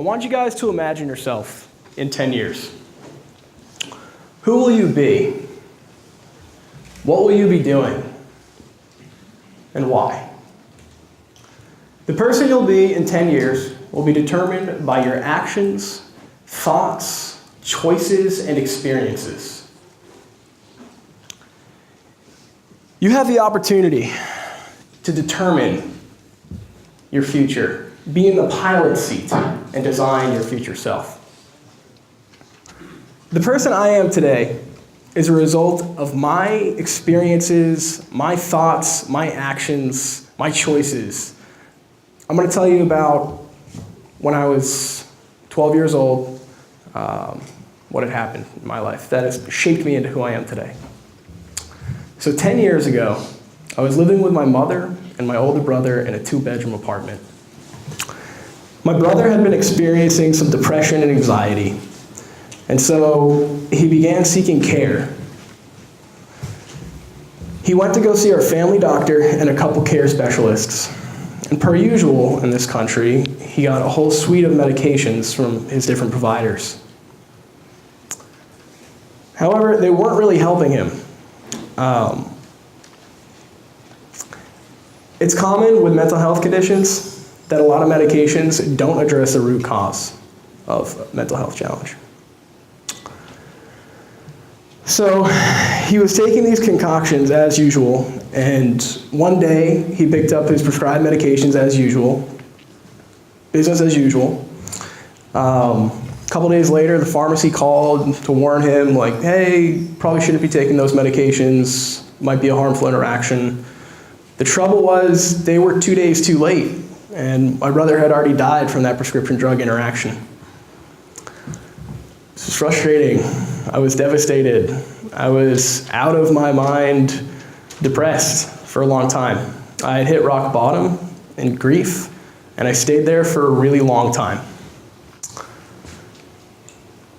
I want you guys to imagine yourself in 10 years. Who will you be? What will you be doing? And why? The person you'll be in 10 years will be determined by your actions, thoughts, choices, and experiences. You have the opportunity to determine your future, be in the pilot seat, and design your future self. The person I am today is a result of my experiences, my thoughts, my actions, my choices. I'm going to tell you about when I was 12 years old, what had happened in my life that has shaped me into who I am today. So 10 years ago, I was living with my mother and my older brother in a 2-bedroom apartment. My brother had been experiencing some depression and anxiety, and so he began seeking care. He went to go see our family doctor and a couple care specialists. And per usual in this country, he got a whole suite of medications from his different providers. However, they weren't really helping him. It's common with mental health conditions that a lot of medications don't address the root cause of a mental health challenge. So he was taking these concoctions as usual, and one day he picked up his prescribed medications as usual, business as usual. A couple days later, the pharmacy called to warn him, like, hey, probably shouldn't be taking those medications, might be a harmful interaction. The trouble was they were 2 days too late, and my brother had already died from that prescription drug interaction. This was frustrating. I was devastated. I was out of my mind, depressed for a long time. I had hit rock bottom in grief, and I stayed there for a really long time.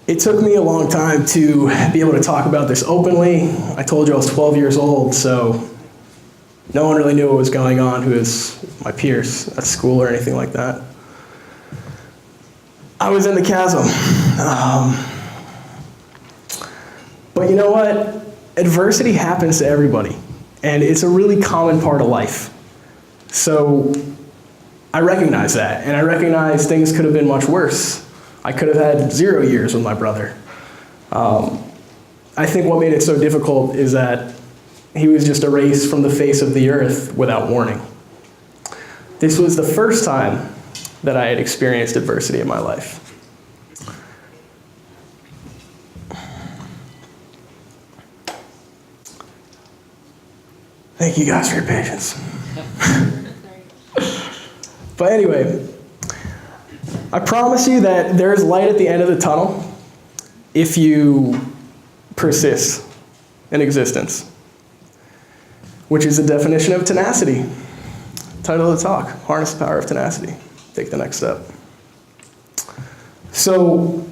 It took me a long time to be able to talk about this openly. I told you I was 12 years old, so no one really knew what was going on who was my peers at school or anything like that. I was in the chasm. But you know what? Adversity happens to everybody, and it's a really common part of life. So I recognize that, and I recognize things could have been much worse. I could have had 0 years with my brother. I think what made it so difficult is that he was just erased from the face of the earth without warning. This was the first time that I had experienced adversity in my life. Thank you guys for your patience. But anyway, I promise you that there's light at the end of the tunnel if you persist in existence, which is the definition of tenacity. Title of the talk, Harness the Power of Tenacity. Take the next step. So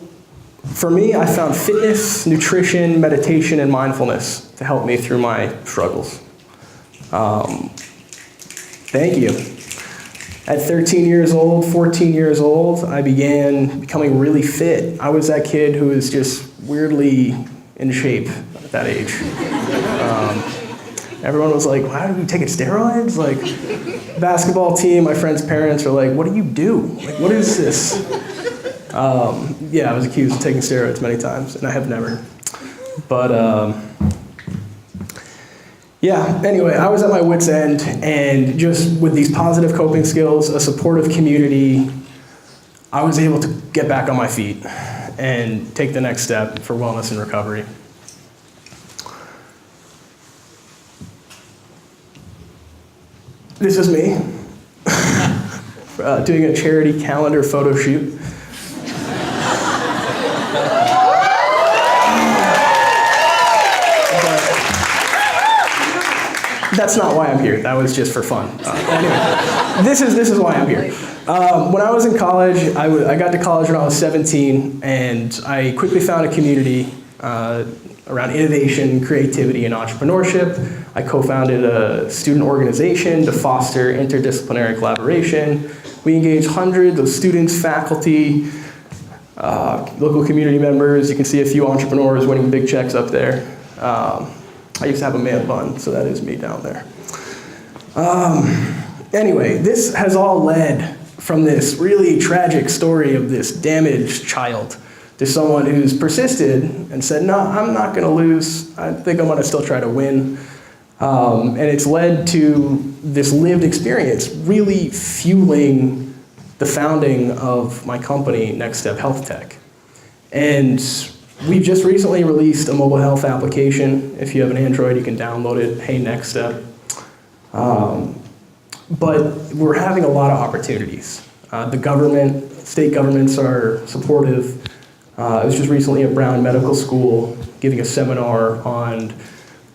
for me, I found fitness, nutrition, meditation, and mindfulness to help me through my struggles. Thank you. At 13 years old, 14 years old, I began becoming really fit. I was that kid who was just weirdly in shape at that age. Everyone was like, "Wow, are you taking steroids?" Like, basketball team, my friends' parents are like, "What do you do? Like, what is this?" Yeah, I was accused of taking steroids many times, and I have never. But yeah, anyway, I was at my wit's end, and just with these positive coping skills, a supportive community, I was able to get back on my feet and take the next step for wellness and recovery. This is me doing a charity calendar photo shoot. That's not why I'm here. That was just for fun. Anyway, this is why I'm here. When I was in college, I got to college when I was 17, and I quickly found a community around innovation, creativity, and entrepreneurship. I co-founded a student organization to foster interdisciplinary collaboration. We engage hundreds of students, faculty, local community members. You can see a few entrepreneurs winning big checks up there. I used to have a man bun, so that is me down there. Anyway, this has all led from this really tragic story of this damaged child to someone who's persisted and said, no, I'm not going to lose. I think I'm going to still try to win. And it's led to this lived experience really fueling the founding of my company, NextStep Health Tech. And we've just recently released a mobile health application. If you have an Android, you can download it, Hey NextStep. But we're having a lot of opportunities. The government, state governments are supportive. I was just recently at Brown Medical School giving a seminar on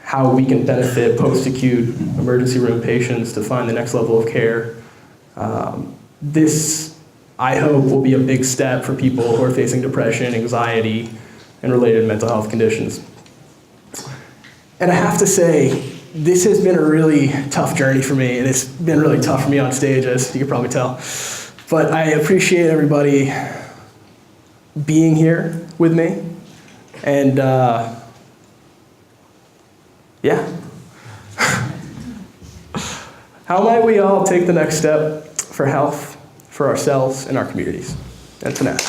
how we can benefit post-acute emergency room patients to find the next level of care. This, I hope, will be a big step for people who are facing depression, anxiety, and related mental health conditions. And I have to say, this has been a really tough journey for me, and it's been really tough for me on stage, as you can probably tell. But I appreciate everybody being here with me, and yeah. How might we all take the next step for health, for ourselves, and our communities? And to that.